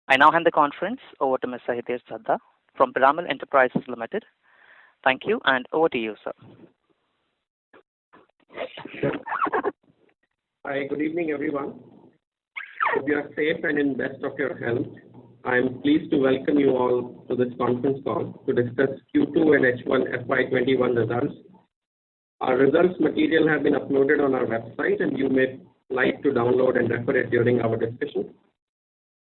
I now hand the conference over to Mr. Hitesh Chadha from Piramal Enterprises Limited. Thank you, and over to you, sir. Hi, good evening, everyone. Hope you are safe and in best of your health. I am pleased to welcome you all to this conference call to discuss Q2 and H1 FY21 results. Our results material have been uploaded on our website, and you may like to download and refer it during our discussion.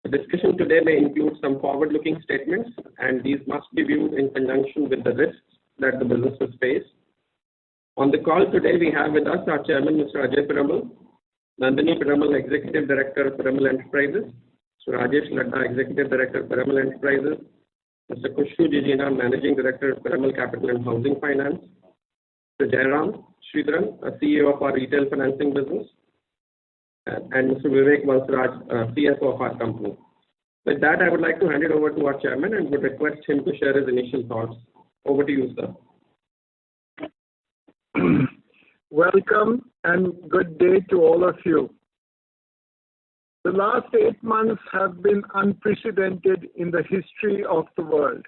The discussion today may include some forward-looking statements, and these must be viewed in conjunction with the risks that the businesses face. On the call today, we have with us our Chairman, Mr. Ajay Piramal, Nandini Piramal, Executive Director of Piramal Enterprises, Mr. Rajesh Ladda, Executive Director of Piramal Enterprises, Mr. Kushbu Jijina, Managing Director of Piramal Capital and Housing Finance, Mr. Jairam Sridharan, CEO of our Retail Financing Business, and Mr. Vivek Valsaraj, CFO of our company. With that, I would like to hand it over to our chairman and would request him to share his initial thoughts. Over to you, sir. Welcome and good day to all of you. The last 8 months have been unprecedented in the history of the world.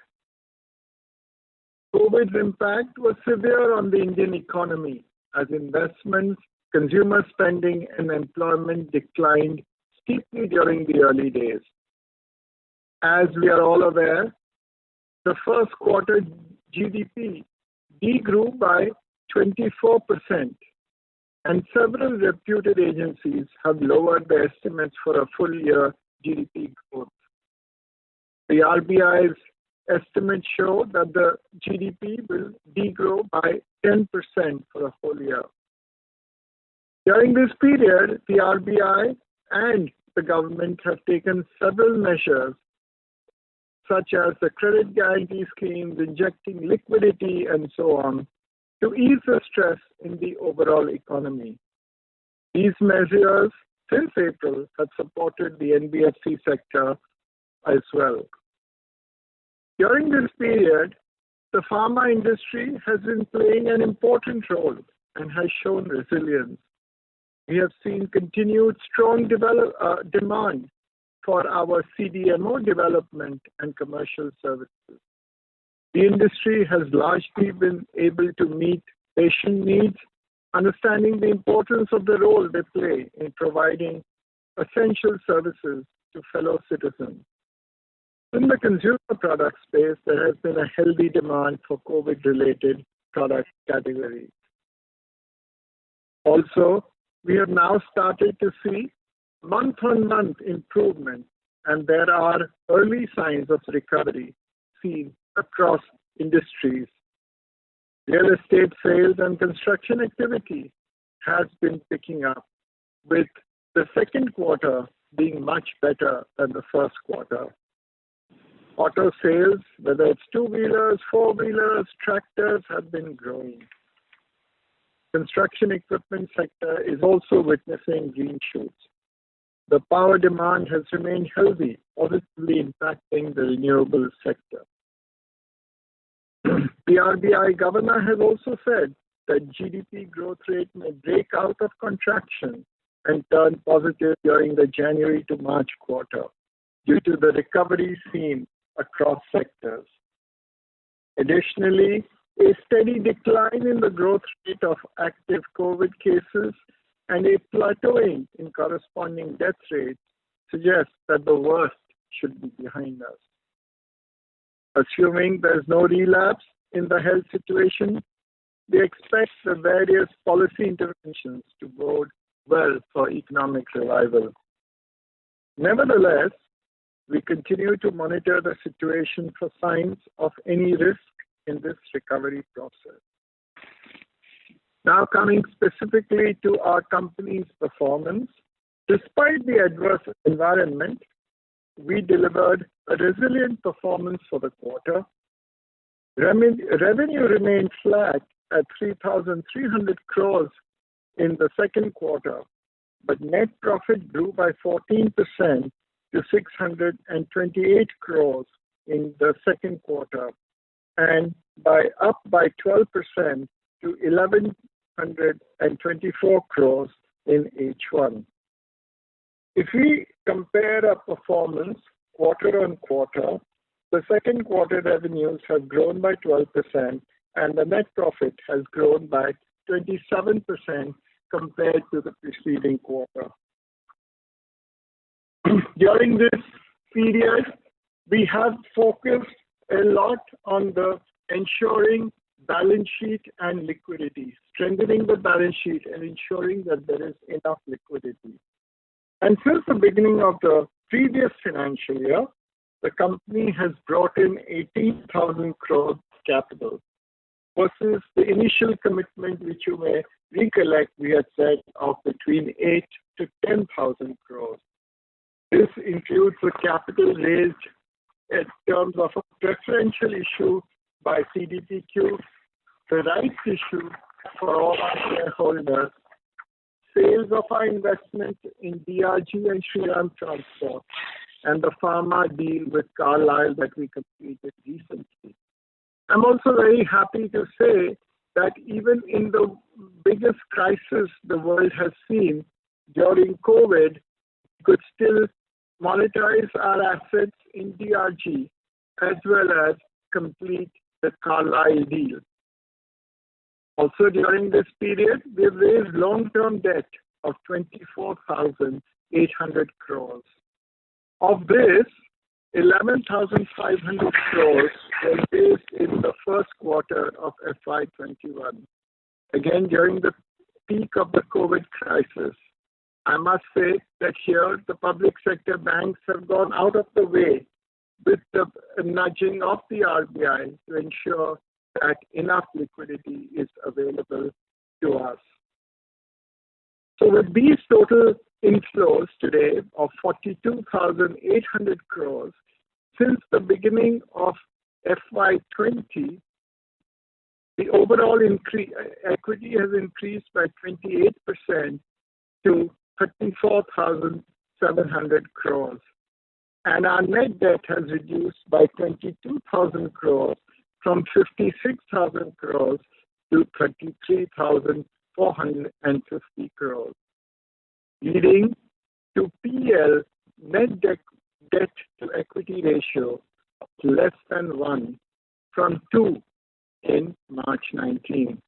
COVID's impact was severe on the Indian economy as investments, consumer spending and employment declined steeply during the early days. As we are all aware, the first quarter GDP degrew by 24%, and several reputed agencies have lowered their estimates for a full year GDP growth. The RBI's estimates show that the GDP will degrow by 10% for the whole year. During this period, the RBI and the government have taken several measures, such as the credit guarantee schemes, injecting liquidity, and so on, to ease the stress in the overall economy. These measures, since April, have supported the NBFC sector as well. During this period, the pharma industry has been playing an important role and has shown resilience. We have seen continued strong demand for our CDMO development and commercial services. The industry has largely been able to meet patient needs, understanding the importance of the role they play in providing essential services to fellow citizens. In the consumer product space, there has been a healthy demand for COVID-related product categories. Also, we have now started to see month-on-month improvement, and there are early signs of recovery seen across industries. Real estate sales and construction activity has been picking up, with the second quarter being much better than the first quarter. Auto sales, whether it's two-wheelers, four-wheelers, tractors, have been growing. Construction equipment sector is also witnessing green shoots. The power demand has remained healthy, positively impacting the renewable sector. The RBI governor has also said that GDP growth rate may break out of contraction and turn positive during the January to March quarter due to the recovery seen across sectors. Additionally, a steady decline in the growth rate of active COVID cases and a plateauing in corresponding death rates suggests that the worst should be behind us. Assuming there is no relapse in the health situation, we expect the various policy interventions to bode well for economic revival. Nevertheless, we continue to monitor the situation for signs of any risk in this recovery process. Now coming specifically to our company's performance, despite the adverse environment, we delivered a resilient performance for the quarter. Revenue remained flat at 3,300 crores in the second quarter, but net profit grew by 14% to 628 crores in the second quarter and up by 12% to 1,124 crores in H1. If we compare our performance quarter-on-quarter, the second quarter revenues have grown by 12% and the net profit has grown by 27% compared to the preceding quarter. During this period, we have focused a lot on the ensuring balance sheet and liquidity, strengthening the balance sheet and ensuring that there is enough liquidity. And since the beginning of the previous financial year, the company has brought in 18,000 crores capital versus the initial commitment which you may recollect we had said of between 8 to 10,000 crores. This includes the capital raised in terms of a preferential issue by CDPQ, the rights issue for all our shareholders, sales of our investment in DRG and Shriram Transport, and the pharma deal with Carlyle that we completed recently. I'm also very happy to say that even in the biggest crisis the world has seen during COVID, we could still monetize our assets in DRG as well as complete the Carlyle deal. Also during this period, we have raised long-term debt of 24,800 crores. Of this, 11,500 crores were raised in the first quarter of FY21. Again, during the peak of the COVID crisis, I must say that here the public sector banks have gone out of the way with the nudging of the RBI to ensure that enough liquidity is available to us. So with these total inflows today of 42,800 crores, since the beginning of FY20, the overall equity has increased by 28% to 34,700 crores. And our net debt has reduced by 22,000 crores from 56,000 crores to 33,450 crores, leading to PEL net debt to equity ratio of less than 1 from 2 in March 19.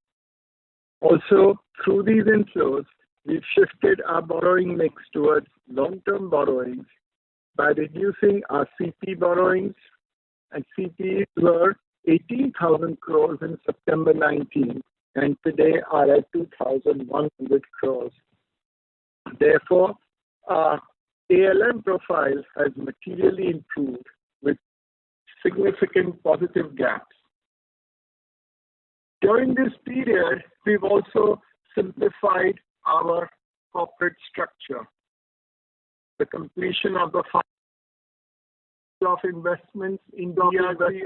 Also, through these inflows, we've shifted our borrowing mix towards long-term borrowings by reducing our CP borrowings, and CPs were 18,000 crores in September 19 and today are at 2,100 crores. Therefore, our ALM profile has materially improved with significant positive gaps. Of this period, we've also simplified our corporate structure. The completion of the of investments in DRG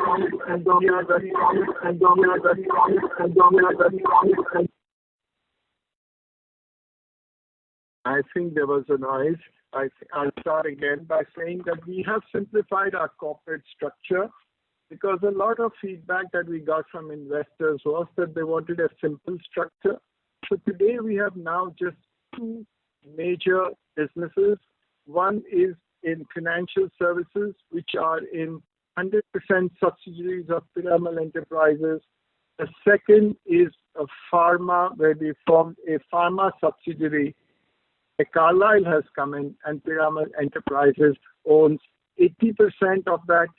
I think there was a noise. I'll start again by saying that we have simplified our corporate structure because a lot of feedback that we got from investors was that they wanted a simple structure. So today we have now just two major businesses. One is in financial services, which are in 100% subsidiaries of Piramal Enterprises. The second is a pharma, where we formed a pharma subsidiary. Carlyle has come in, and Piramal Enterprises owns 80% of that,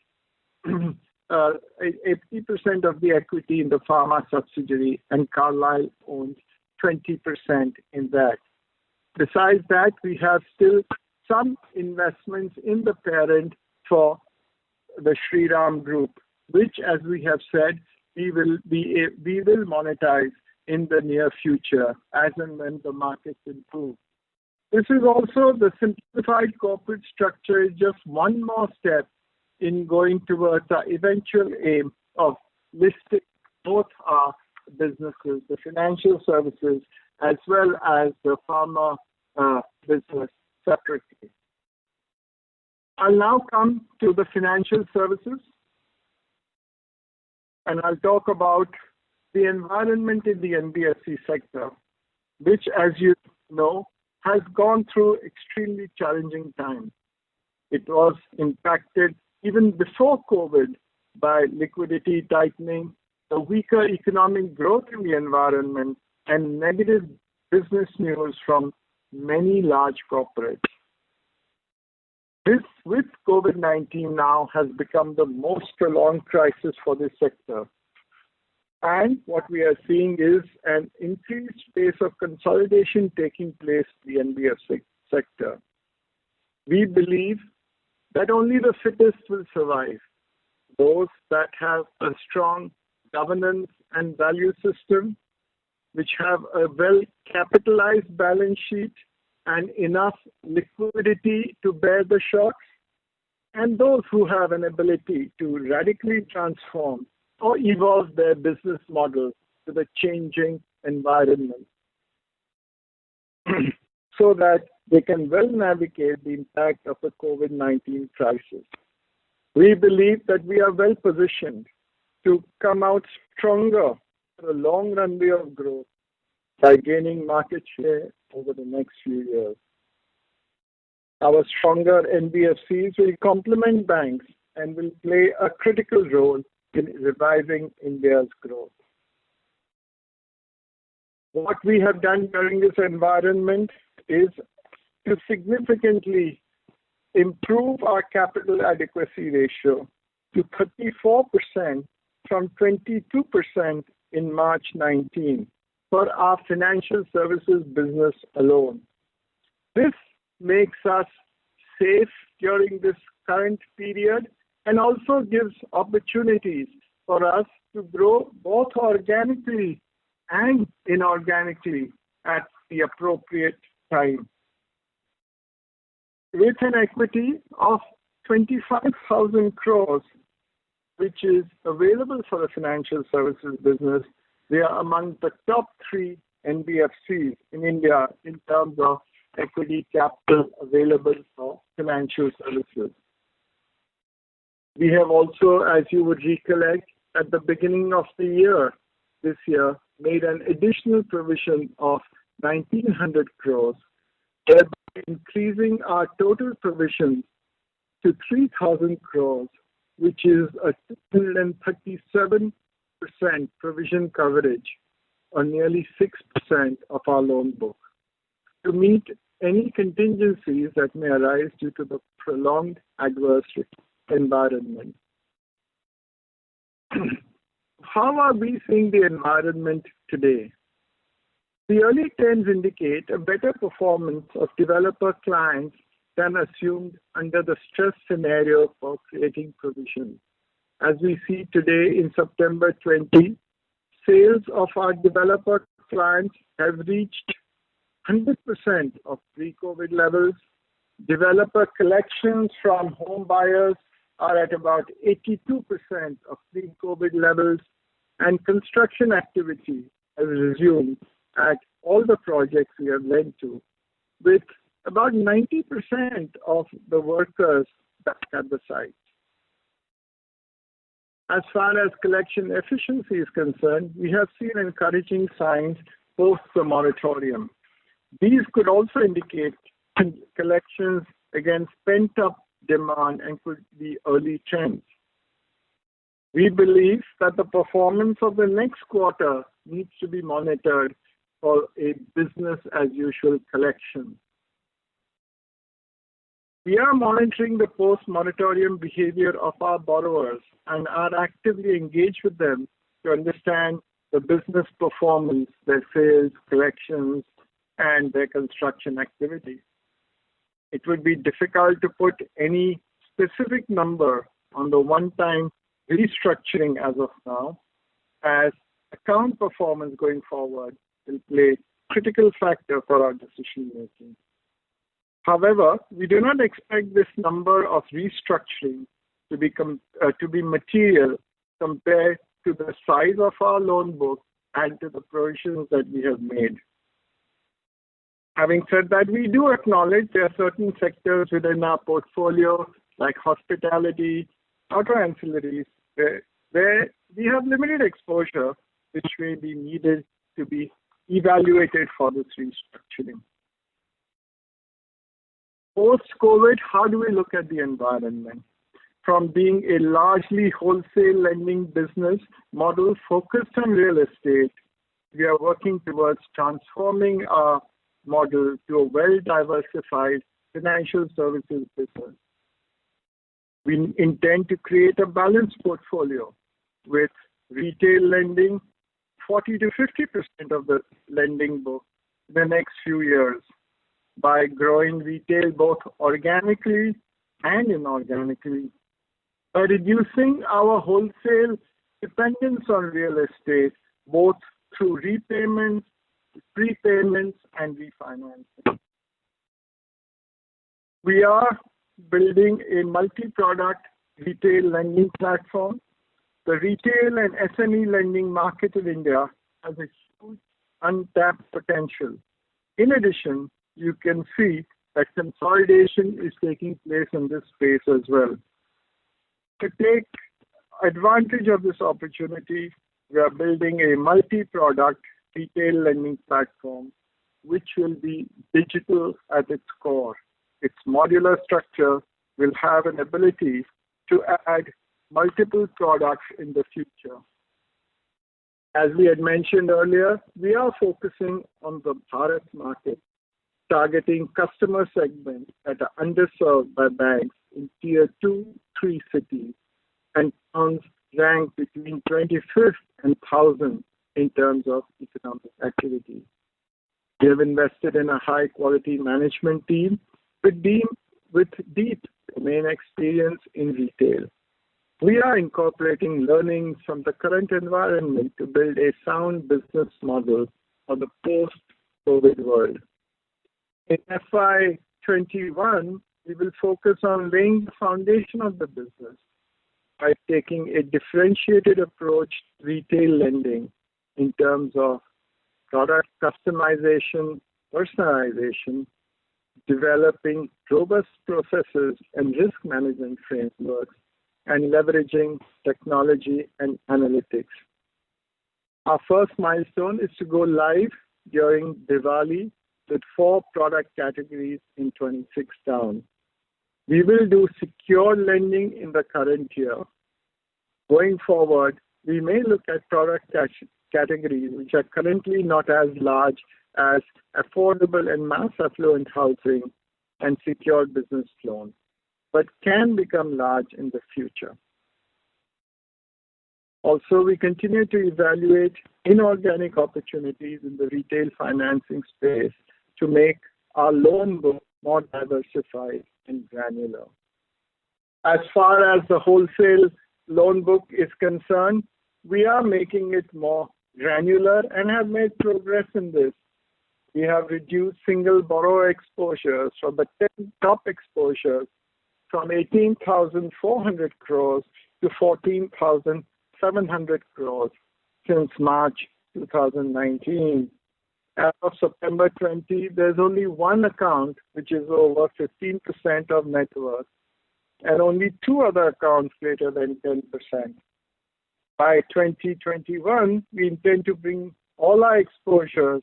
80% of the equity in the pharma subsidiary, and Carlyle owns 20% in that. Besides that, we have still some investments in the parent for the Shriram Group, which, as we have said, we will monetize in the near future as and when the markets improve. This is also the simplified corporate structure is just one more step in going towards our eventual aim of listing both our businesses, the financial services as well as the pharma business separately. I'll now come to the financial services, and I'll talk about the environment in the NBFC sector, which, as you know, has gone through extremely challenging times. It was impacted even before COVID by liquidity tightening, the weaker economic growth in the environment, and negative business news from many large corporates. This, with COVID-19 now, has become the most prolonged crisis for this sector. And what we are seeing is an increased pace of consolidation taking place in the NBFC sector. We believe that only the fittest will survive. Those that have a strong governance and value system, which have a well-capitalized balance sheet and enough liquidity to bear the shocks, and those who have an ability to radically transform or evolve their business model to the changing environment so that they can well navigate the impact of the COVID-19 crisis. We believe that we are well positioned to come out stronger for a long runway of growth by gaining market share over the next few years. Our stronger NBFCs will complement banks and will play a critical role in reviving India's growth. What we have done during this environment is to significantly improve our capital adequacy ratio to 34% from 22% in March 19 for our financial services business alone. This makes us safe during this current period and also gives opportunities for us to grow both organically and inorganically at the appropriate time. With an equity of 25,000 crores, which is available for the financial services business, they are among the top 3 NBFCs in India in terms of equity capital available for financial services. We have also, as you would recollect, at the beginning of the year, this year, made an additional provision of 1,900 crores, thereby increasing our total provision to 3,000 crores, which is a 237% provision coverage, or nearly 6% of our loan book, to meet any contingencies that may arise due to the prolonged adverse environment. How are we seeing the environment today? The early trends indicate a better performance of developer clients than assumed under the stress scenario for creating provisions. As we see today in September 20, sales of our developer clients have reached 100% of pre-COVID levels. Developer collections from home buyers are at about 82% of pre-COVID levels, and construction activity has resumed at all the projects we have lent to, with about 90% of the workers back at the site. As far as collection efficiency is concerned, we have seen encouraging signs post the moratorium. These could also indicate collections against pent-up demand and could be early trends. We believe that the performance of the next quarter needs to be monitored for a business-as-usual collection. We are monitoring the post-moratorium behavior of our borrowers and are actively engaged with them to understand the business performance, their sales, collections, and their construction activity. It would be difficult to put any specific number on the one-time restructuring as of now, as account performance going forward will play a critical factor for our decision making. However, we do not expect this number of restructuring to be material compared to the size of our loan book and to the provisions that we have made. Having said that, we do acknowledge there are certain sectors within our portfolio, like hospitality, auto ancillaries, where we have limited exposure, which may be needed to be evaluated for this restructuring. Post-COVID, how do we look at the environment? From being a largely wholesale lending business model focused on real estate, we are working towards transforming our model to a well-diversified financial services business. We intend to create a balanced portfolio with retail lending, 40 to 50% of the lending book in the next few years, by growing retail both organically and inorganically, by reducing our wholesale dependence on real estate, both through repayments, prepayments, and refinancing. We are building a multi-product retail lending platform. The retail and SME lending market in India has a huge untapped potential. In addition, you can see that consolidation is taking place in this space as well. To take advantage of this opportunity, we are building a multi-product retail lending platform, which will be digital at its core. Its modular structure will have an ability to add multiple products in the future. As we had mentioned earlier, we are focusing on the Bharat market, targeting customer segments that are underserved by banks in tier 2, 3 cities, and towns ranked between 25th and 1000th in terms of economic activity. We have invested in a high-quality management team with deep domain experience in retail. We are incorporating learnings from the current environment to build a sound business model for the post-COVID world. In FY21, we will focus on laying the foundation of the business by taking a differentiated approach to retail lending in terms of product customization, personalization, developing robust processes and risk management frameworks, and leveraging technology and analytics. Our first milestone is to go live during Diwali with 4 product categories in 26 towns. We will do secure lending in the current year. Going forward, we may look at product categories which are currently not as large as affordable and mass affluent housing and secured business loans, but can become large in the future. Also, we continue to evaluate inorganic opportunities in the retail financing space to make our loan book more diversified and granular. As far as the wholesale loan book is concerned, we are making it more granular and have made progress in this. We have reduced single borrower exposures from the 10 top exposures from 18,400 crores to 14,700 crores since March 2019. As of September 20, there's only one account which is over 15% of net worth and only 2 other accounts greater than 10%. By 2021, we intend to bring all our exposures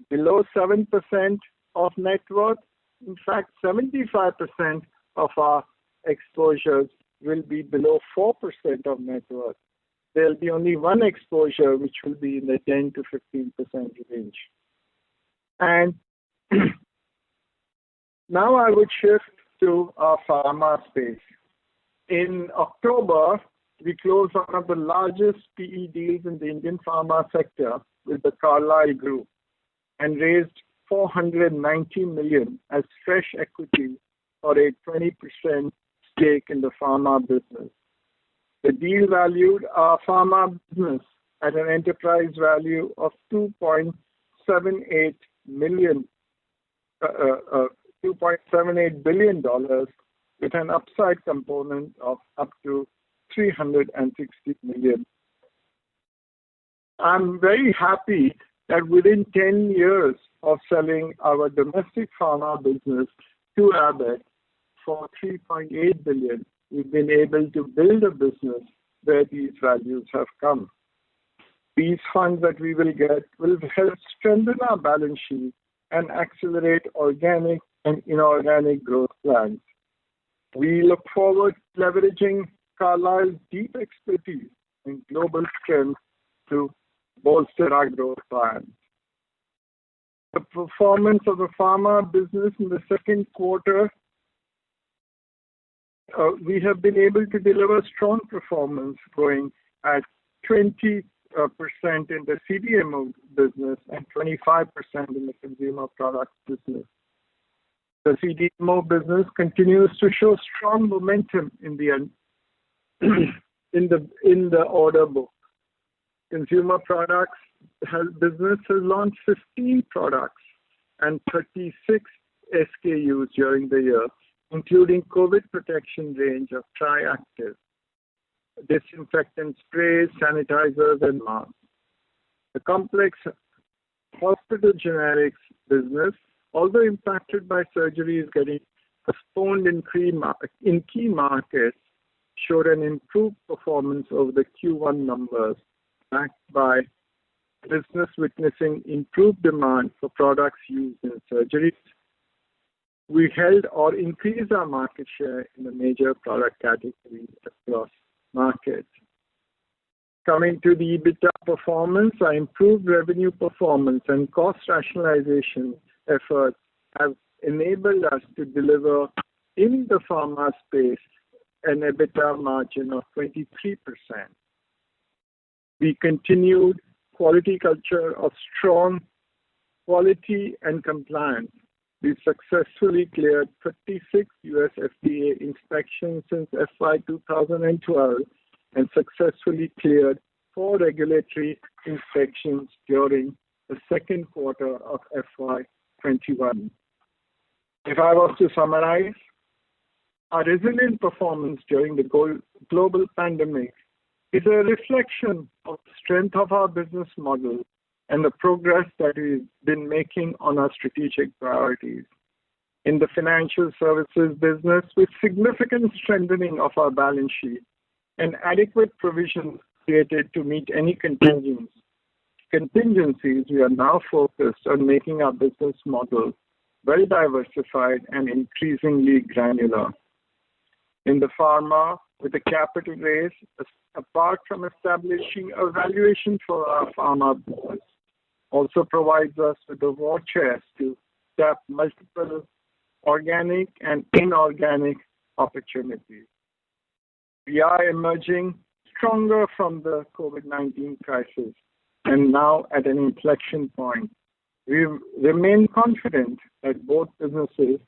below 7% of net worth. In fact, 75% of our exposures will be below 4% of net worth. There will be only one exposure which will be in the 10 to 15% range. And now I would shift to our pharma space. In October, we closed one of the largest PE deals in the Indian pharma sector with the Carlyle Group and raised $490 million as fresh equity for a 20% stake in the pharma business. The deal valued our pharma business at an enterprise value of $2.78 billion with an upside component of up to $360 million. I'm very happy that within 10 years of selling our domestic pharma business to Abbott for $3.8 billion, we've been able to build a business where these values have come. These funds that we will get will help strengthen our balance sheet and accelerate organic and inorganic growth plans. We look forward to leveraging Carlyle's deep expertise and global strength to bolster our growth plans. The performance of the pharma business in the second quarter, we have been able to deliver strong performance, growing at 20% in the CDMO business and 25% in the consumer products business. The CDMO business continues to show strong momentum in the order book. Consumer products business has launched 15 products and 36 SKUs during the year, including COVID protection range of Triactive, disinfectant sprays, sanitizers, and masks. The complex hospital generics business, although impacted by surgeries getting postponed in key markets, showed an improved performance over the Q1 numbers, backed by business witnessing improved demand for products used in surgeries. We held or increased our market share in the major product categories across markets. Coming to the EBITDA performance, our improved revenue performance and cost rationalization efforts have enabled us to deliver in the pharma space an EBITDA margin of 23%. We continued quality culture of strong quality and compliance. We successfully cleared 36 US FDA inspections since FY 2012 and successfully cleared 4 regulatory inspections during the second quarter of FY 21. If I was to summarize, our resilient performance during the global pandemic is a reflection of the strength of our business model and the progress that we've been making on our strategic priorities. In the financial services business, with significant strengthening of our balance sheet and adequate provisions created to meet any contingencies, we are now focused on making our business model well diversified and increasingly granular. In the pharma, with the capital raise, apart from establishing a valuation for our pharma business, also provides us with a war chest to tap multiple organic and inorganic opportunities. We are emerging stronger from the COVID-19 crisis and now at an inflection point. We remain confident that both businesses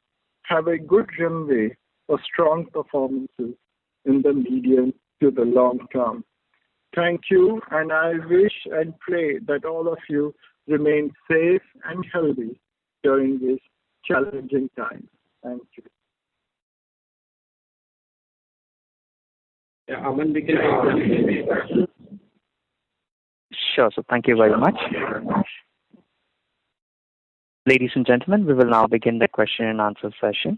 have a good runway for strong performances in the medium to the long term. Thank you, and I wish and pray that all of you remain safe and healthy during this challenging time. Thank you. Yeah, Aman, we can take that. Sure, so thank you very much. Ladies and gentlemen, we will now begin the question and answer session.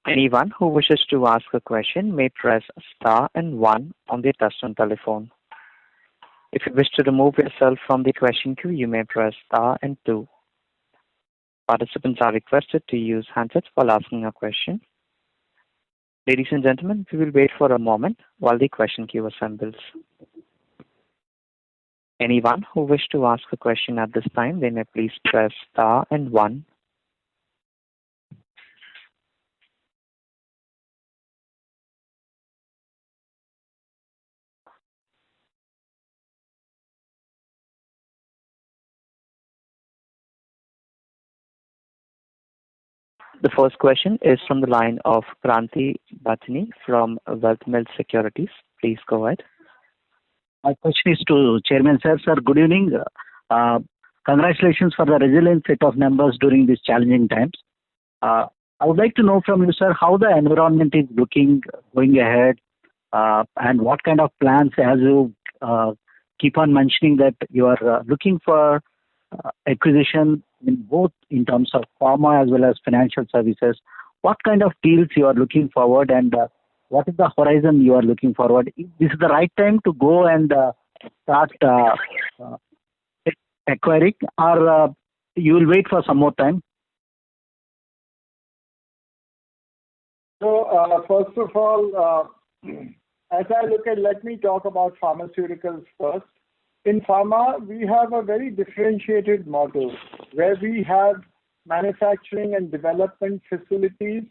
Anyone who wishes to ask a question may press star and 1 on their touchtone telephone. If you wish to remove yourself from the question queue, you may press star and 2. Participants are requested to use handsets while asking a question. Ladies and gentlemen, we will wait for a moment while the question queue assembles. Anyone who wishes to ask a question at this time, they may please press star and 1. The first question is from the line of Kranti Bhatani from Wealth Mill Securities. Please go ahead. My question is to Chairman Sir. Sir, good evening. Congratulations for the resilient set of numbers during these challenging times. I would like to know from you, sir, how the environment is looking going ahead, and what kind of plans, as you keep on mentioning that you are looking for acquisition in both in terms of pharma as well as financial services. What kind of deals you are looking forward, and what is the horizon you are looking forward? This is the right time to go and start acquiring, or you will wait for some more time? So, first of all, as I look at, let me talk about pharmaceuticals first. In pharma, we have a very differentiated model where we have manufacturing and development facilities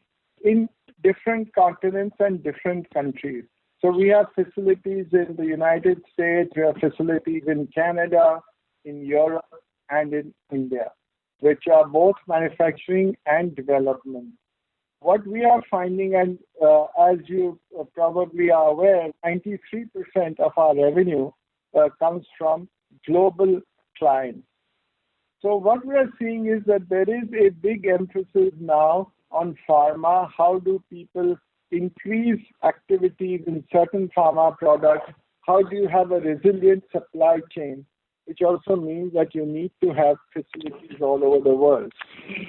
in different continents and different countries. So we have facilities in the United States, we have facilities in Canada, in Europe, and in India, which are both manufacturing and development. What we are finding, and as you probably are aware, 93% of our revenue comes from global clients. So what we are seeing is that there is a big emphasis now on pharma. How do people increase activities in certain pharma products? How do you have a resilient supply chain? Which also means that you need to have facilities all over the world.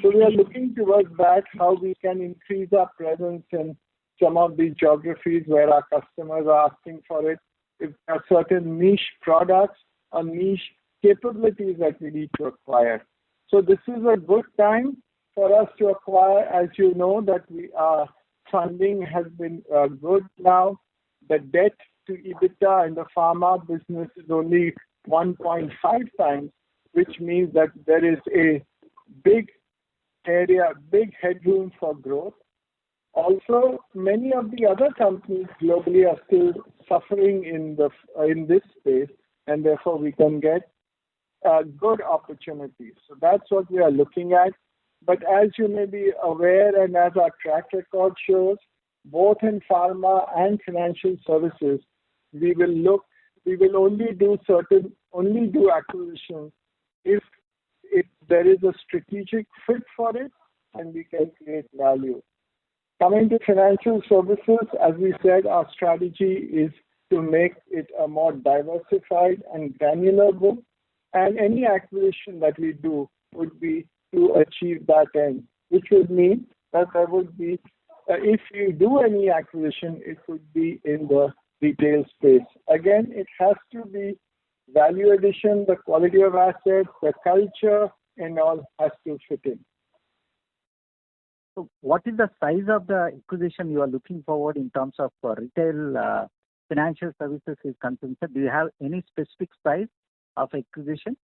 So we are looking towards that, how we can increase our presence in some of these geographies where our customers are asking for it. If there are certain niche products or niche capabilities that we need to acquire. So this is a good time for us to acquire. As you know, that our funding has been good now. The debt to EBITDA in the pharma business is only 1.5 times, which means that there is a big area, big headroom for growth. Also, many of the other companies globally are still suffering in this space, and therefore we can get good opportunities. So that's what we are looking at. But as you may be aware, and as our track record shows, both in pharma and financial services, we will only do acquisitions if there is a strategic fit for it and we can create value. Coming to financial services, as we said, our strategy is to make it a more diversified and granular book, and any acquisition that we do would be to achieve that end, which would mean that there would be, if you do any acquisition, it would be in the retail space. Again, it has to be value addition, the quality of assets, the culture, and all has to fit in. So what is the size of the acquisition you are looking forward in terms of retail financial services is concerned? Do you have any specific size of acquisition?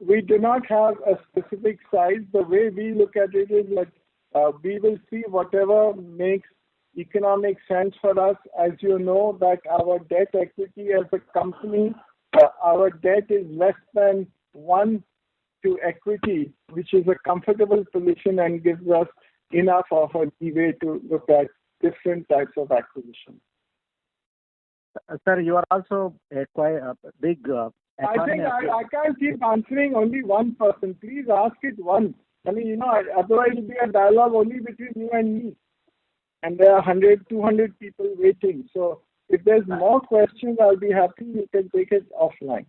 We do not have a specific size. The way we look at it is like we will see whatever makes economic sense for us. As you know, that our debt equity as a company, our debt is less than 1 to equity, which is a comfortable position and gives us enough of a leeway to look at different types of acquisitions. Sir, you are also quite a big. I think I can't keep answering only one person. Please ask it once. I mean, otherwise it will be a dialogue only between you and me. And there are 100, 200 people waiting. So if there's more questions, I'll be happy. You can take it offline.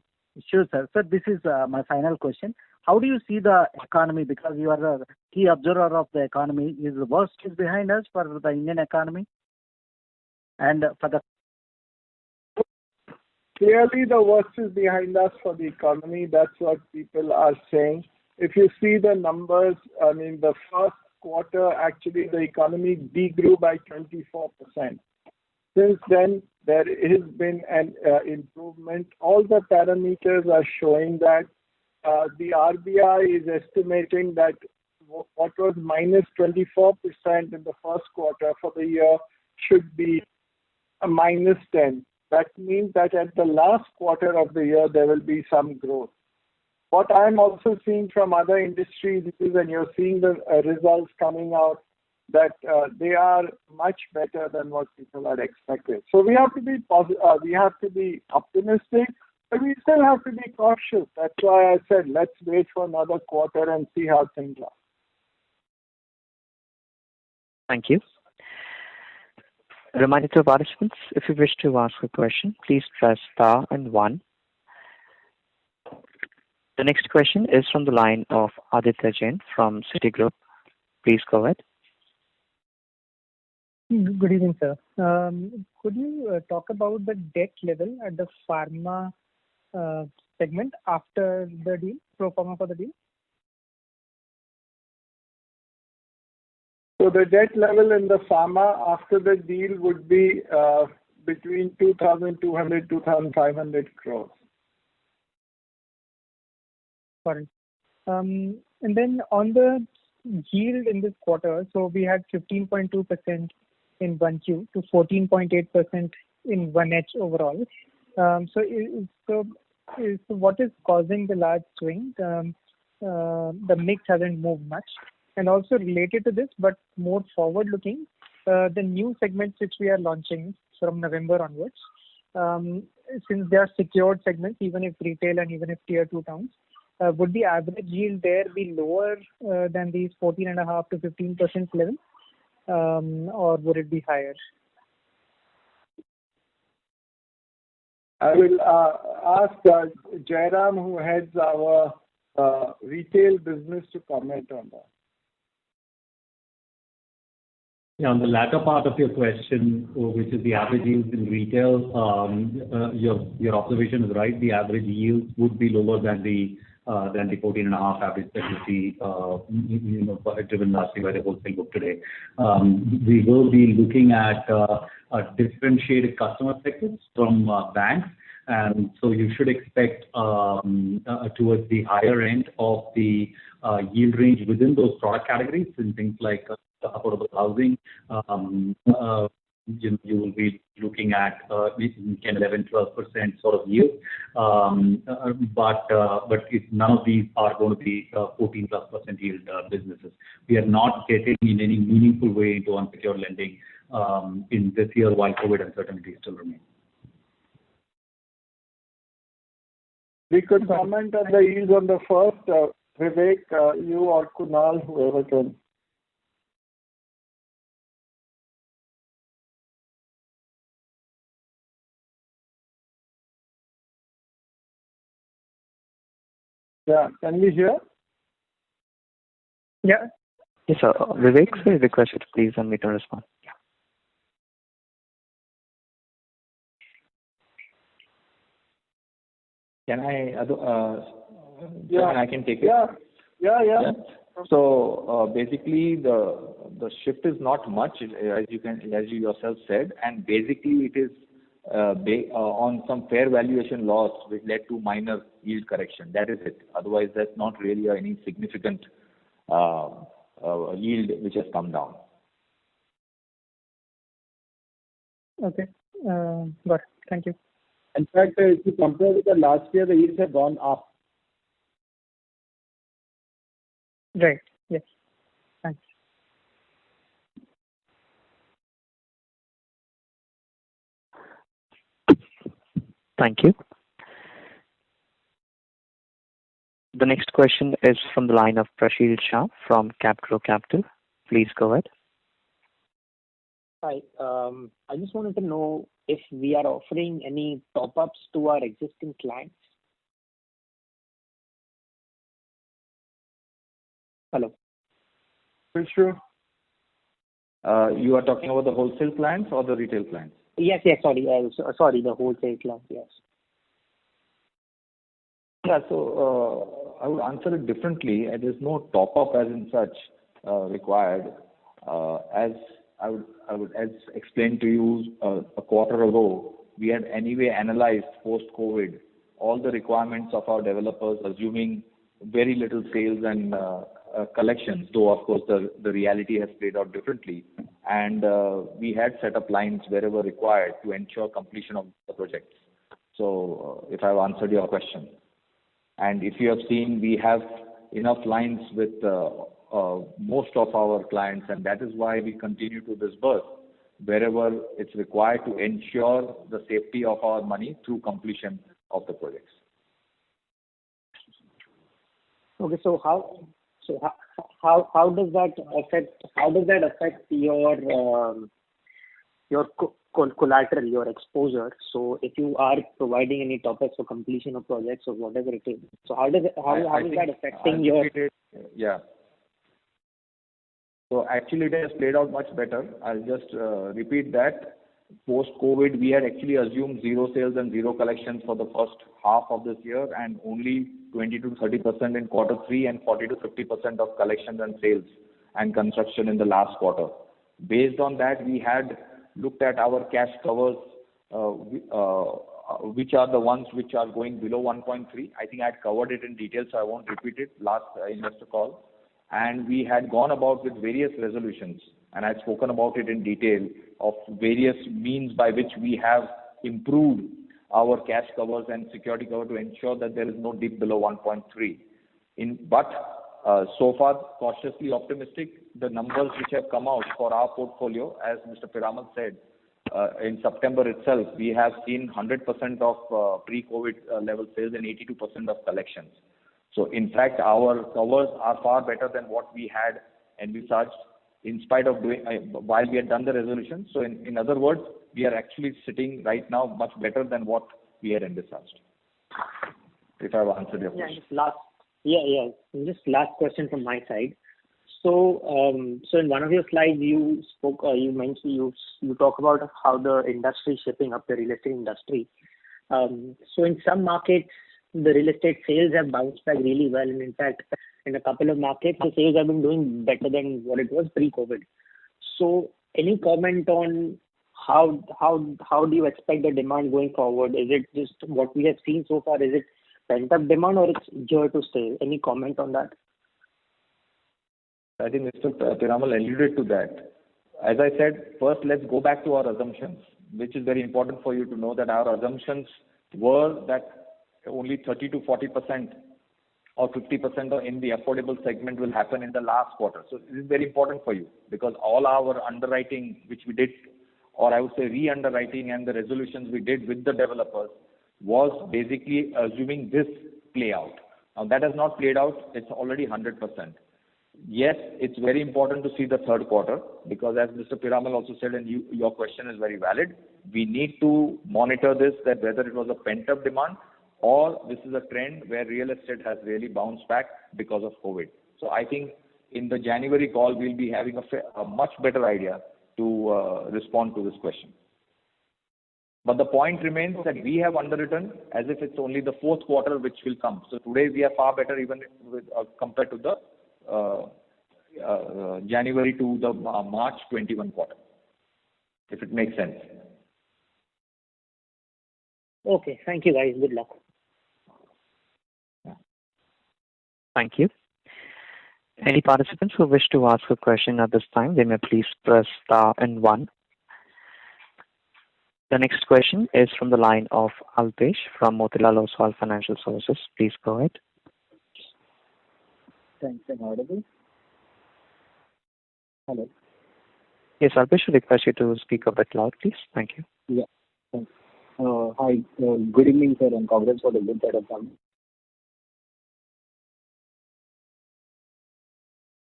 Sure, sir. Sir, this is my final question. How do you see the economy? Because you are a key observer of the economy. Is the worst is behind us for the Indian economy? And for the Clearly, the worst is behind us for the economy. That's what people are saying. If you see the numbers, I mean, the first quarter, actually, the economy degrew by 24%. Since then, there has been an improvement. All the parameters are showing that the RBI is estimating that what was minus 24% in the first quarter for the year should be a minus 10. That means that at the last quarter of the year, there will be some growth. What I'm also seeing from other industries is, and you're seeing the results coming out, that they are much better than what people had expected. So we have to be we have to be optimistic, but we still have to be cautious. That's why I said let's wait for another quarter and see how things are. Thank you. A reminder to participants, if you wish to ask a question, please press star and 1. The next question is from the line of Aditya Jain from Citigroup. Please go ahead. Good evening, sir. Could you talk about the debt level at the pharma segment after the deal, pro forma for the deal? So the debt level in the pharma after the deal would be between 2,200 2,500 crores. Got it. And then on the yield in this quarter, so we had 15.2% in 1Q to 14.8% in 1H overall. So what is causing the large swing? The mix hasn't moved much. And also related to this, but more forward-looking, the new segments which we are launching from November onwards, since they are secured segments, even if retail and even if tier 2 towns, would the average yield there be lower than these 14.5 to 15% level, or would it be higher? I will ask Jairam, who heads our retail business, to comment on that. Yeah, on the latter part of your question, which is the average yields in retail, your observation is right. The average yields would be lower than the 14.5 average that you see, driven largely by the wholesale book today. We will be looking at differentiated customer segments from banks, and so you should expect towards the higher end of the yield range within those product categories, in things like affordable housing. You will be looking at 10, 11, 12% sort of yield. But none of these are going to be 14+% yield businesses. We are not getting in any meaningful way into unsecured lending in this year while COVID uncertainties still remain. We could comment on the yields on the first. Vivek, you or Kunal, whoever can. Yeah, can we hear? Yeah. Yes, sir. Vivek, sir, I request you to please unmute and respond. Yeah. Can I? Yeah. I can take it. Yeah. So basically, the shift is not much, as you yourself said, and basically it is on some fair valuation loss which led to minor yield correction. That is it. Otherwise, there's not really any significant yield which has come down. Okay. Got it. Thank you. In fact, if you compare with the last year, the yields have gone up. Right. Yes. Thanks. Thank you. The next question is from the line of Prasheel Shah from Capgrow Capital. Please go ahead. Hi. I just wanted to know if we are offering any top-ups to our existing clients. Hello. Sure. You are talking about the wholesale clients or the retail clients? Yes. Sorry, the wholesale clients. Yes. Yeah. So I would answer it differently. There's no top-up as in such required. As explained to you a quarter ago, we had anyway analyzed post-COVID all the requirements of our developers, assuming very little sales and collections, though of course the reality has played out differently. And we had set up lines wherever required to ensure completion of the projects. So if I've answered your question. And if you have seen, we have enough lines with most of our clients, and that is why we continue to disburse wherever it's required to ensure the safety of our money through completion of the projects. Okay. So how does that affect your collateral, your exposure? So if you are providing any top-ups for completion of projects or whatever it is, so how is that affecting your? Yeah. So actually it has played out much better. I'll just repeat that. Post-COVID, we had actually assumed zero sales and zero collections for the first half of this year, and only 20 to 30% in quarter 3 and 40 to 50% of collections and sales and construction in the last quarter. Based on that, we had looked at our cash covers, which are the ones which are going below 1.3. I think I had covered it in detail, so I won't repeat it last investor call. And we had gone about with various resolutions, and I'd spoken about it in detail of various means by which we have improved our cash covers and security cover to ensure that there is no dip below 1.3. So far, cautiously optimistic. The numbers which have come out for our portfolio, as Mr. Piramal said, in September itself, we have seen 100% of pre-COVID level sales and 82% of collections. So in fact, our covers are far better than what we had envisaged in spite of doing, while we had done the resolution. So in other words, we are actually sitting right now much better than what we had envisaged. If I've answered your question. Just last question from my side. So in one of your slides, you spoke, you mentioned, you talk about how the industry is shaping up, the real estate industry. So in some markets, the real estate sales have bounced back really well, and in fact, in a couple of markets, the sales have been doing better than what it was pre-COVID. So any comment on how do you expect the demand going forward? Is it just what we have seen so far? Is it pent-up demand, or it's here to stay? Any comment on that? I think Mr. Piramal alluded to that. As I said, first let's go back to our assumptions, which is very important for you to know that our assumptions were that only 30 to 40% or 50% in the affordable segment will happen in the last quarter. So this is very important for you because all our underwriting, which we did, or I would say re-underwriting and the resolutions we did with the developers, was basically assuming this play out. Now that has not played out. It's already 100%. Yes, it's very important to see the third quarter because as Mr. Piramal also said, and your question is very valid, we need to monitor this, that whether it was a pent-up demand or this is a trend where real estate has really bounced back because of COVID. So I think in the January call, we'll be having a much better idea to respond to this question. But the point remains that we have underwritten as if it's only the fourth quarter which will come. So today we are far better even with, compared to the January to the March 21 quarter, if it makes sense. Okay, thank you guys. Good luck. Thank you. Any participants who wish to ask a question at this time, they may please press star and 1. The next question is from the line of Alpesh from Motilal Oswal Financial Services. Please go ahead. Thanks. I'm audible. Hello. Yes, Alpesh, I request you to speak a bit loud, please. Thank you. Yeah. Thanks. Hi. Good evening, sir, and congrats for the good set of numbers.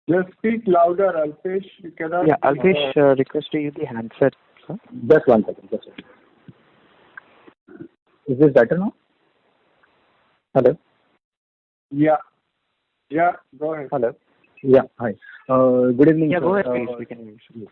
Just speak louder, Alpesh. You cannot. Yeah, Alpesh, request to use the handset, sir. Just one second. Is this better now? Hello. Yeah. Go ahead. Hello. Yeah. Hi. Good evening. Yeah, sir. go ahead, please. We can hear you.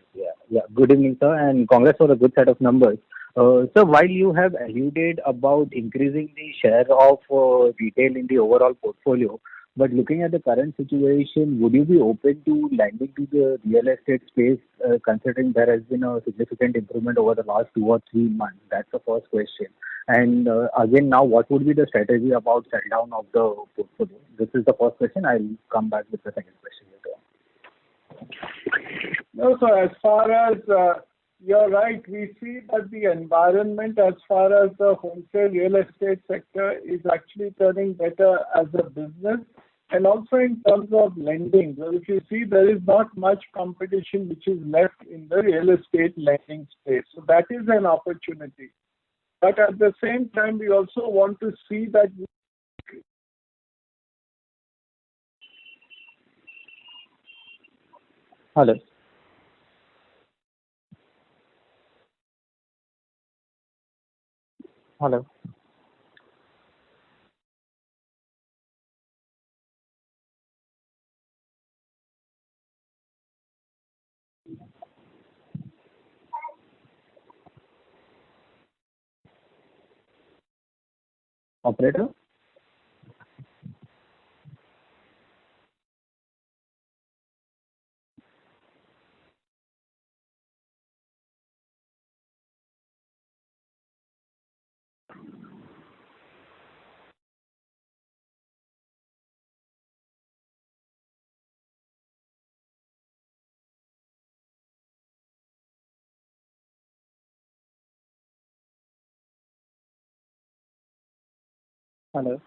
Yeah. Good evening, sir, and congrats for the good set of numbers. So while you have alluded about increasing the share of retail in the overall portfolio, but looking at the current situation, would you be open to lending to the real estate space, considering there has been a significant improvement over the last 2 or 3 months? That's the first question. And again, now what would be the strategy about sell down of the portfolio? This is the first question. I'll come back with the second question later on. No, so as far as you're right, we see that the environment as far as the wholesale real estate sector is actually turning better as a business and also in terms of lending. So if you see, there is not much competition which is left in the real estate lending space. So that is an opportunity. But at the same time, we also want to see that Hello. Hello. Operator? Hello.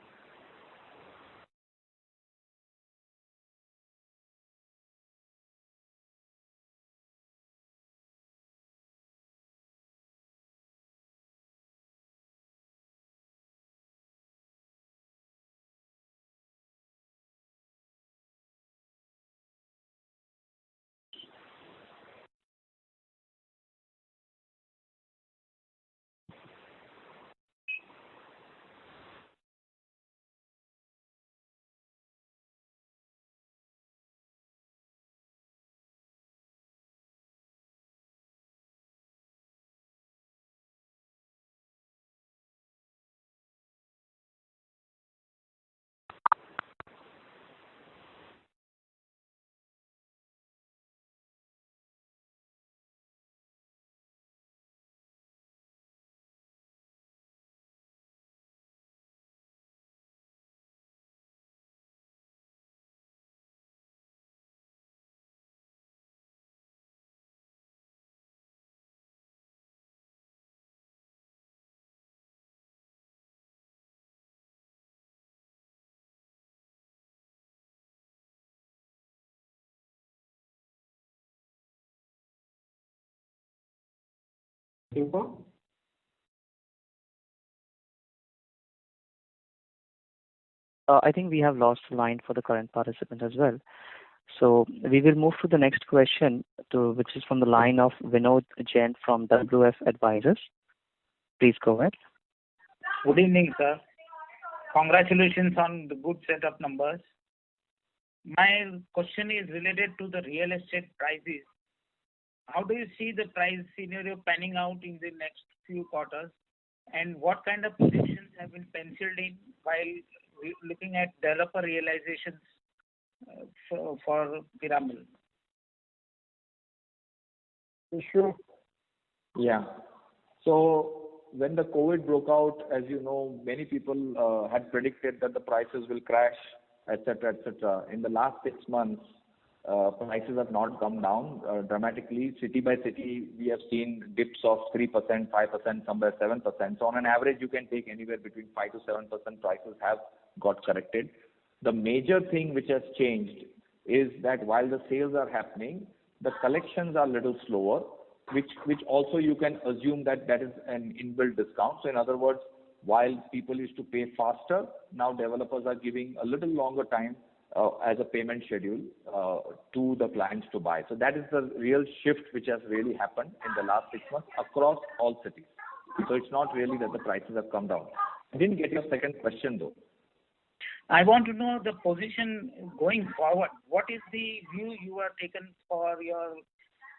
Info? I think we have lost the line for the current participant as well. So we will move to the next question, which is from the line of Vinod Jain from WF Advisors. Please go ahead. Good evening, sir. Congratulations on the good set of numbers. My question is related to the real estate prices. How do you see the price scenario panning out in the next few quarters? And what kind of positions have been penciled in while looking at developer realizations for Piramal? Sure. Yeah. So when the COVID broke out, as you know, many people had predicted that the prices will crash, etc., etc. In the last 6 months, prices have not come down dramatically. City by city, we have seen dips of 3%, 5%, somewhere 7%. So on an average, you can take anywhere between 5 to 7% prices have got corrected. The major thing which has changed is that while the sales are happening, the collections are a little slower, which also you can assume that is an inbuilt discount. So in other words, while people used to pay faster, now developers are giving a little longer time as a payment schedule to the clients to buy. So that is the real shift which has really happened in the last 6 months across all cities. So it's not really that the prices have come down. I didn't get your second question though. I want to know the position going forward. What is the view you are taken for your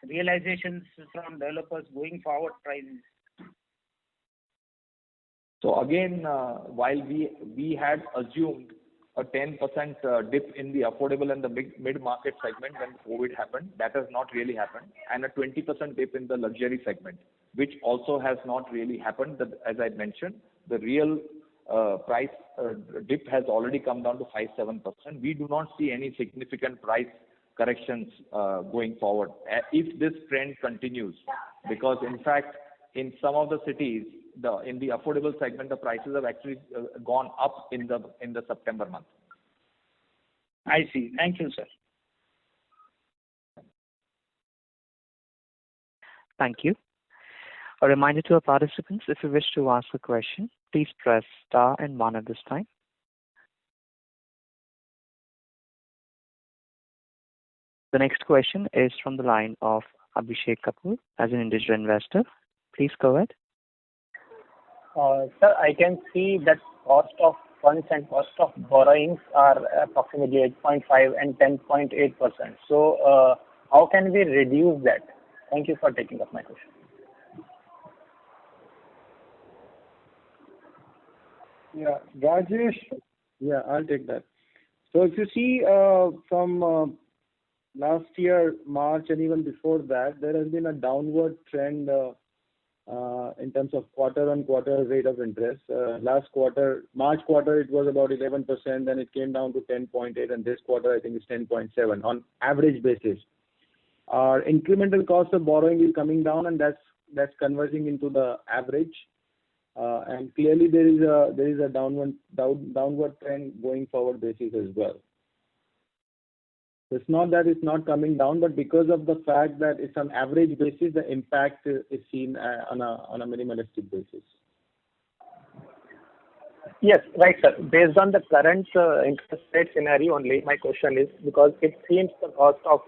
realizations from developers going forward prices? So again, while we had assumed a 10% dip in the affordable and the mid-market segment when COVID happened, that has not really happened, and a 20% dip in the luxury segment, which also has not really happened. As I mentioned, the real price dip has already come down to 5-7%. We do not see any significant price corrections going forward if this trend continues, because in fact in some of the cities in the affordable segment the prices have actually gone up in the September month. I see. Thank you, sir. Thank you. A reminder to our participants, if you wish to ask a question, please press star and 1 at this time. The next question is from the line of Abhishek Kapoor as an individual investor. Please go ahead. Sir, I can see that cost of funds and cost of borrowings are approximately 8.5 and 10.8%. So how can we reduce that? Thank you for taking up my question. Yeah, Rajesh. Yeah, I'll take that. So if you see from last year, March, and even before that, there has been a downward trend in terms of quarter-on-quarter rate of interest. Last quarter, March quarter, it was about 11%, then it came down to 10.8, and this quarter, I think it's 10.7 on average basis. Our incremental cost of borrowing is coming down, and that's converging into the average. and clearly there is a downward trend going forward basis as well. It's not that it's not coming down, but because of the fact that it's on average basis, the impact is seen on a minimalistic basis. Yes, right, sir. Based on the current interest rate scenario only, my question is because it seems the cost of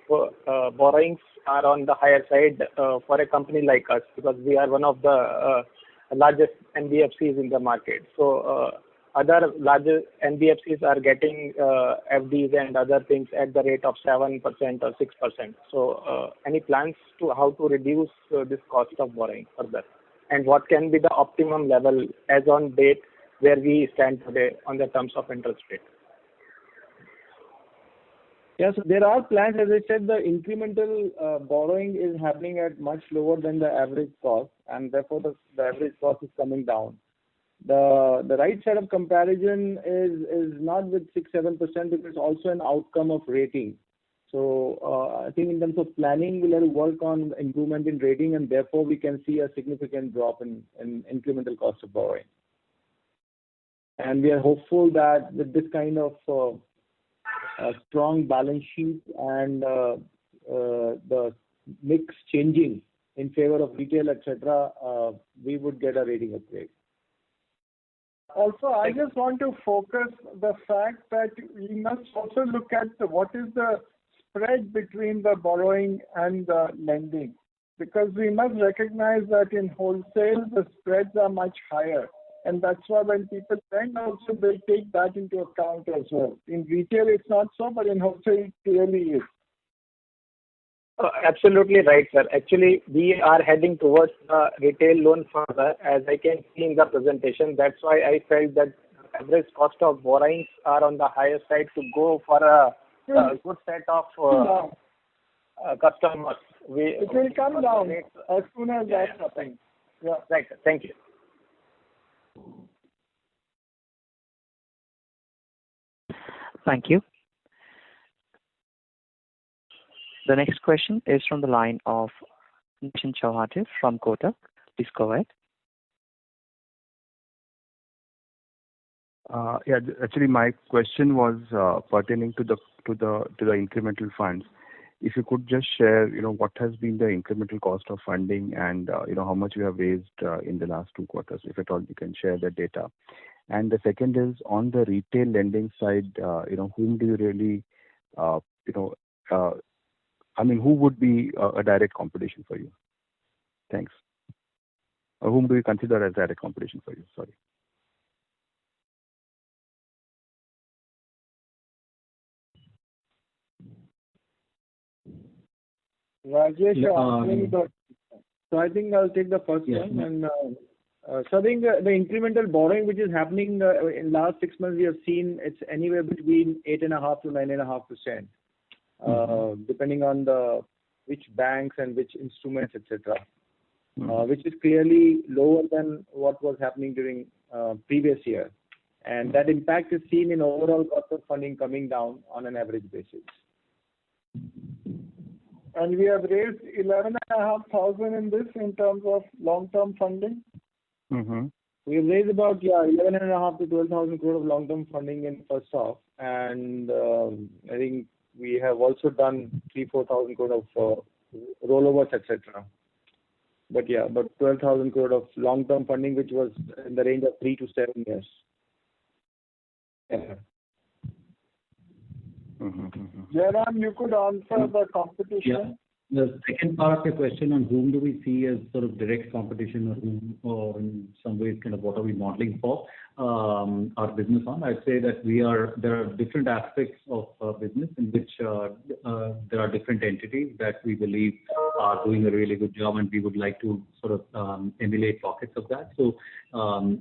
borrowings are on the higher side for a company like us because we are one of the largest NBFCs in the market. So other larger NBFCs are getting FDs and other things at the rate of 7% or 6%. So any plans to how to reduce this cost of borrowing further? And what can be the optimum level as on date where we stand today on the terms of interest rate? Yes, there are plans. As I said, the incremental borrowing is happening at much lower than the average cost, and therefore the average cost is coming down. The right side of comparison is not with 6-7%, because it's also an outcome of rating. So I think in terms of planning, we'll have to work on improvement in rating, and therefore we can see a significant drop in incremental cost of borrowing. And we are hopeful that with this kind of strong balance sheet and the mix changing in favor of retail, etc., we would get a rating upgrade. Also, I just want to focus the fact that we must also look at what is the spread between the borrowing and the lending, because we must recognize that in wholesale the spreads are much higher, and that's why when people lend also they take that into account as well. In retail it's not so, but in wholesale it clearly is. Absolutely right, sir. Actually, we are heading towards the retail loan further, as I can see in the presentation. That's why I felt that average cost of borrowings are on the higher side to go for a good set of customers. It will come down as soon as that happens. Yeah. Right, sir. Thank you. Thank you. The next question is from the line of Nitin Chauhate from Kotak. Please go ahead. Yeah, actually my question was pertaining to the incremental funds. If you could just share, what has been the incremental cost of funding and how much you have raised in the last 2 quarters, if at all you can share the data. And the second is on the retail lending side, whom do you really, who would be a direct competition for you? Thanks. Or whom do you consider as direct competition for you? Sorry. Rajesh, so I think I'll take the first one. And so I think the incremental borrowing which is happening in last 6 months, we have seen it's anywhere between 8.5% to 9.5%, depending on which banks and which instruments, etc., which is clearly lower than what was happening during previous year. And that impact is seen in overall cost of funding coming down on an average basis. And we have raised 11,500 in this in terms of long-term funding. Mm-hmm. We have raised about 11,500 to 12,000 crore of long-term funding in first half, and I think we have also done 3,000-4,000 crore of rollovers, etc. But 12,000 crore of long-term funding, which was in the range of 3 to 7 years. Yeah. Jairam, you could answer the competition. Yeah. The second part of your question on whom do we see as sort of direct competition or in some ways kind of what are we modeling for our business on, I'd say that there are different aspects of business in which there are different entities that we believe are doing a really good job, and we would like to sort of emulate pockets of that. So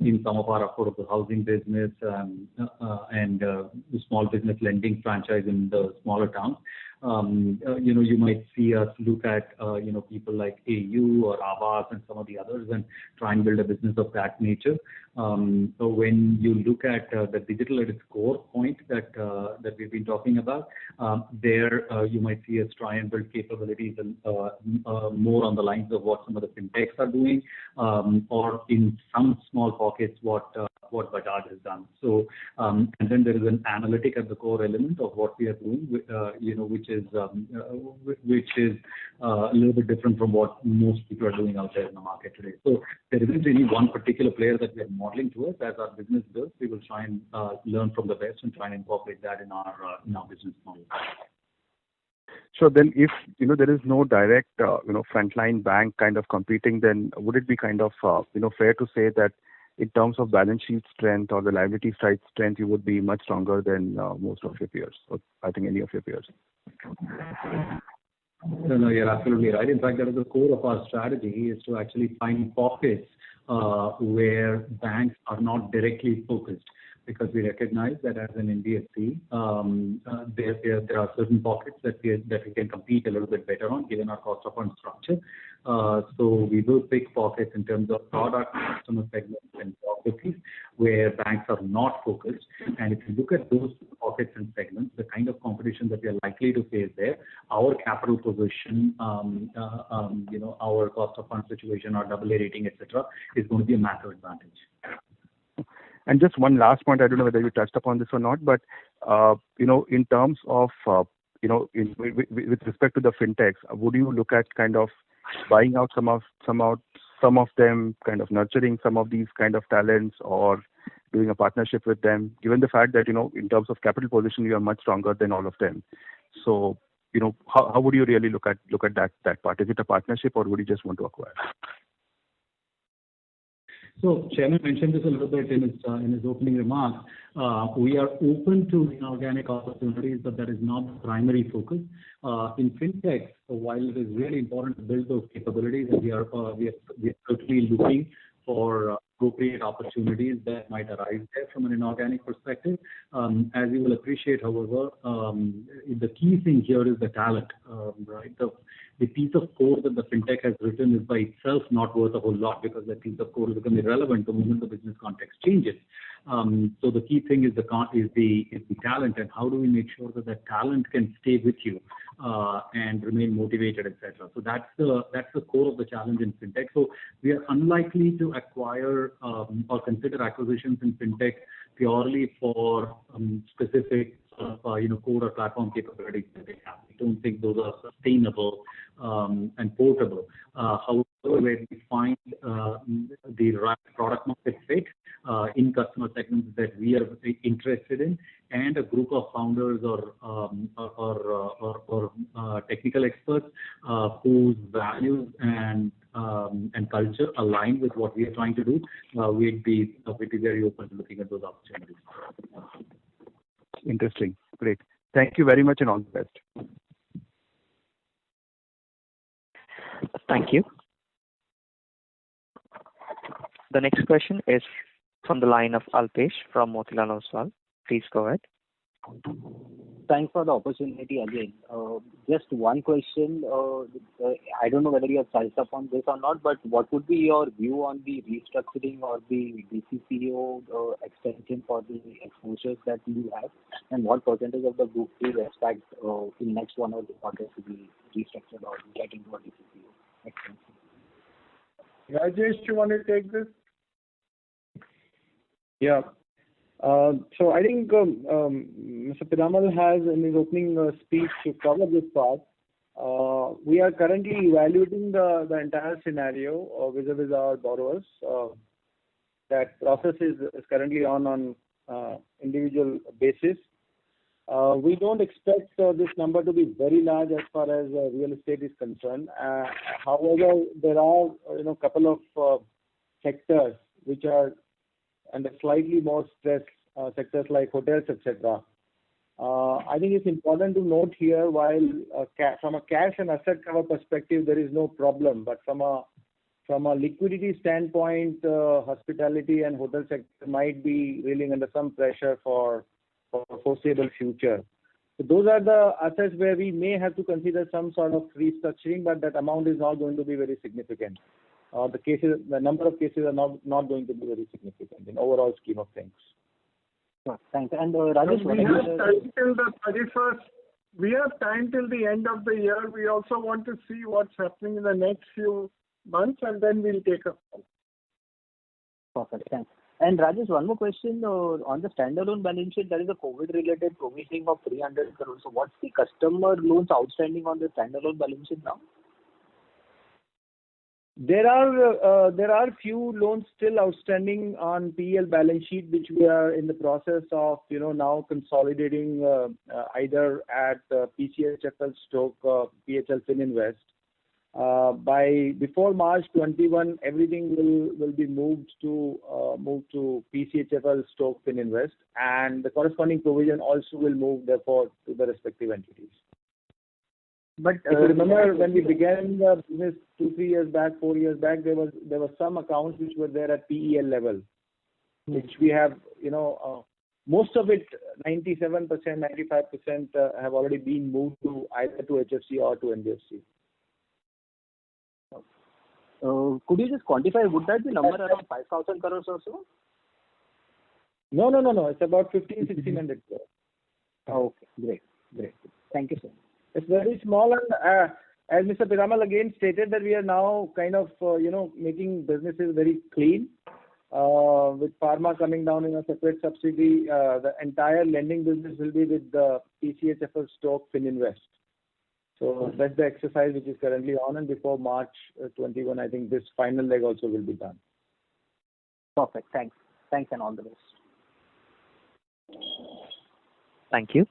in some of our affordable housing business and the small business lending franchise in the smaller towns, You might see us look at, people like AU or Abbas and some of the others and try and build a business of that nature. So when you look at the digital at its core point that we've been talking about, there you might see us try and build capabilities and more on the lines of what some of the fintechs are doing, or in some small pockets what Bajaj has done. So and then there is an analytic at the core element of what we are doing, which is a little bit different from what most people are doing out there in the market today. So there isn't any one particular player that we are modeling towards. As our business builds, we will try and learn from the best and try and incorporate that in our business model. So then, if there is no direct frontline bank kind of competing, then would it be kind of fair to say that in terms of balance sheet strength or the liability side strength, you would be much stronger than most of your peers, or I think any of your peers? No, you're absolutely right. In fact, that is the core of our strategy, is to actually find pockets where banks are not directly focused, because we recognize that as an NBFC, there are certain pockets that we can compete a little bit better on, given our cost of fund structure. So we will pick pockets in terms of product, customer segments, and geographies where banks are not focused. And if you look at those pockets and segments, the kind of competition that we are likely to face there, our capital position, our cost of fund situation, our AA rating, etc., is going to be a massive advantage. And just one last point, I don't know whether you touched upon this or not, but in terms of with respect to the fintechs, would you look at kind of buying out some of them, kind of nurturing some of these kind of talents, or doing a partnership with them, given the fact that in terms of capital position you are much stronger than all of them? So how would you really look at that part? Is it a partnership, or would you just want to acquire? So Chairman mentioned this a little bit in his opening remarks. We are open to inorganic opportunities, but that is not the primary focus. In fintech, while it is really important to build those capabilities, and we are certainly looking for appropriate opportunities that might arise there from an inorganic perspective. As you will appreciate, however, the key thing here is the talent, right? The piece of code that the fintech has written is by itself not worth a whole lot, because that piece of code will become irrelevant the moment the business context changes. So the key thing is the talent, and how do we make sure that that talent can stay with you and remain motivated, etc. So that's the core of the challenge in fintech. So we are unlikely to acquire or consider acquisitions in fintech purely for specific code or platform capabilities that they have. We don't think those are sustainable and portable. However, where we find the right product market fit in customer segments that we are interested in, and a group of founders or technical experts whose values and culture align with what we are trying to do, we'd be very open to looking at those opportunities. Interesting. Great. Thank you very much, and all the best. Thank you. The next question is from the line of Alpesh from Motilal Oswal. Please go ahead. Thanks for the opportunity again. Just one question. I don't know whether you have touched upon this or not, but what would be your view on the restructuring or the DCCO extension for the exposures that you have, and what percentage of the group do you expect in next 1 or 2 quarters to be restructured or get into a DCCO extension? Rajesh, you want to take this? Yeah. So I think Mr. Piramal has in his opening speech to cover this part. We are currently evaluating the entire scenario vis-a-vis our borrowers. That process is currently on individual basis. We don't expect this number to be very large as far as real estate is concerned. However, there are couple of sectors which are under slightly more stress, sectors like hotels, etc. I think it's important to note here, while from a cash and asset cover perspective there is no problem, but from a liquidity standpoint, hospitality and hotel sector might be reeling under some pressure for foreseeable future. So those are the assets where we may have to consider some sort of restructuring, but that amount is not going to be very significant. The number of cases are not going to be very significant in overall scheme of things. Thanks. And Rajesh, we have time till the 31st. We have time till the end of the year. We also want to see what's happening in the next few months, and then we'll take a call. Perfect. Thanks. And Rajesh, one more question. On the standalone balance sheet, there is a COVID-related provisioning of 300 crores. So what's the customer loans outstanding on the standalone balance sheet now? There are few loans still outstanding on PEL balance sheet, which we are in the process of now consolidating either at PCHFL stroke PHL Fininvest. Before March 21, everything will be moved to PCHFL stroke Fininvest, and the corresponding provision also will move therefore to the respective entities. But if you remember, when we began the business 2-3 years back, 4 years back, there were some accounts which were there at PEL level, which we have, most of it, 97%, 95% have already been moved to either to HFC or to NBFC. Could you just quantify, would that be number around 5,000 crores or so? No. It's about 1,500-1,600 crores. Okay, great. Thank you, sir. It's very small, and as Mr. Piramal again stated that we are now kind of, making businesses very clean. With Pharma coming down in a separate subsidiary, the entire lending business will be with the PCHFL stroke Fininvest. So that's the exercise which is currently on, and before March 21, I think this final leg also will be done. Perfect. Thanks and all the best. Thank you.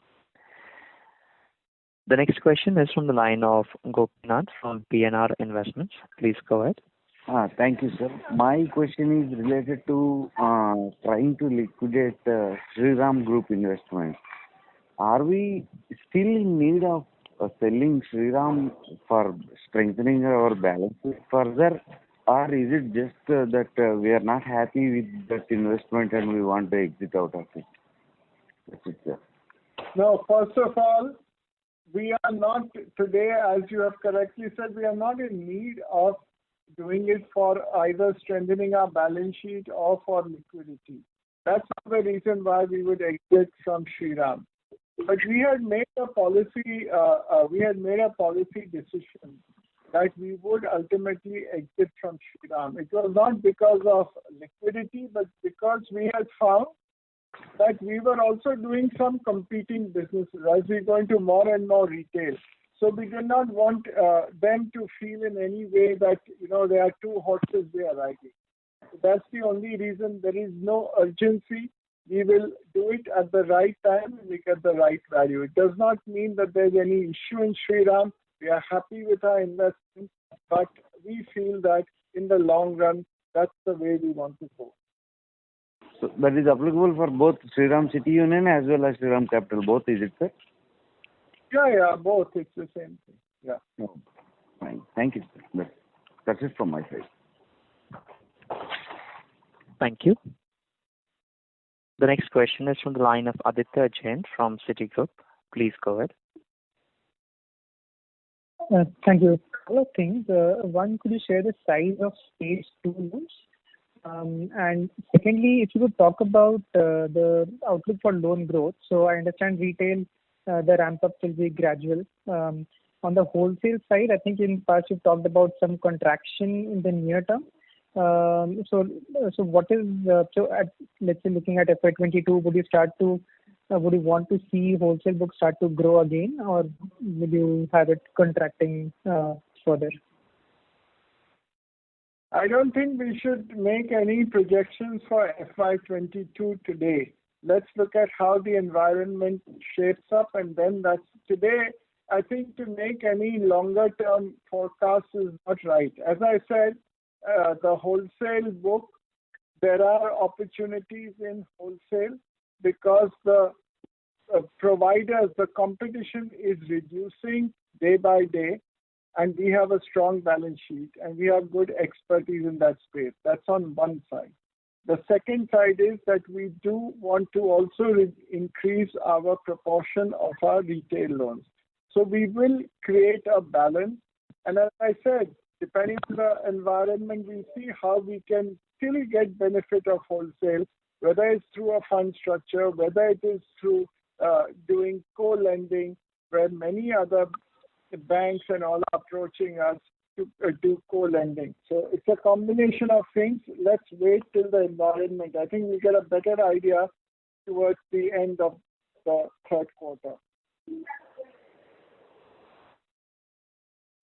The next question is from the line of Gopinath from PNR Investments. Please go ahead. Thank you, sir. My question is related to trying to liquidate Shriram Group investments. Are we still in need of selling Shriram for strengthening our balance sheet further, or is it just that we are not happy with that investment and we want to exit out of it? That's it, sir. No, first of all, we are not today, as you have correctly said, we are not in need of doing it for either strengthening our balance sheet or for liquidity. That's not the reason why we would exit from Shriram. But we had made a policy decision that we would ultimately exit from Shriram. It was not because of liquidity, but because we had found that we were also doing some competing businesses as we go into more and more retail. So we did not want them to feel in any way that there are two horses they are riding. So that's the only reason. There is no urgency. We will do it at the right time and we get the right value. It does not mean that there's any issue in Shriram. We are happy with our investment, but we feel that in the long run, that's the way we want to go. So that is applicable for both Shriram City Union as well as Shriram Capital, both, is it, sir? Yeah, both. It's the same thing. Yeah. No. Fine. Thank you, sir. That's it from my side. Thank you. The next question is from the line of Aditya Jain from Citigroup. Please go ahead. Thank you. A couple of things. One, could you share the size of stage 2 loans? And secondly, if you could talk about the outlook for loan growth. So I understand retail, the ramp up will be gradual. On the wholesale side, I think in the past you've talked about some contraction in the near term. So what is let's say looking at FY22, would you want to see wholesale books start to grow again, or will you have it contracting further? I don't think we should make any projections for FY22 today. Let's look at how the environment shapes up, and then that's today. I think to make any longer term forecast is not right. As I said, the wholesale book, there are opportunities in wholesale because the providers, the competition is reducing day by day, and we have a strong balance sheet and we have good expertise in that space. That's on one side. The second side is that we do want to also increase our proportion of our retail loans. So we will create a balance. And as I said, depending on the environment, we see how we can still get benefit of wholesale, whether it's through a fund structure, whether it is through doing co-lending, where many other banks and all are approaching us to do co-lending. So it's a combination of things. Let's wait till the environment. I think we get a better idea towards the end of the third quarter.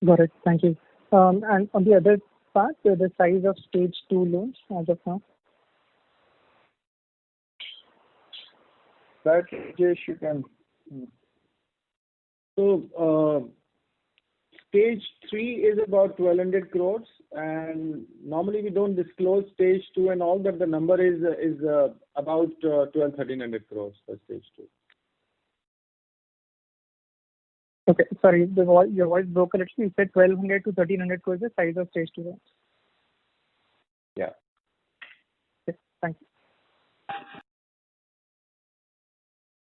Got it. Thank you. And on the other part, the size of stage 2 loans as of now? That, Rajesh, you can. So, stage 3 is about 1,200 crores, and normally we don't disclose stage 2 and all, but the number is about 1,200-1,300 crores for stage 2. Okay, sorry, your voice broke a little. You said 1,200 to 1,300 crores the size of stage 2 loans. Yeah. Okay, thank you.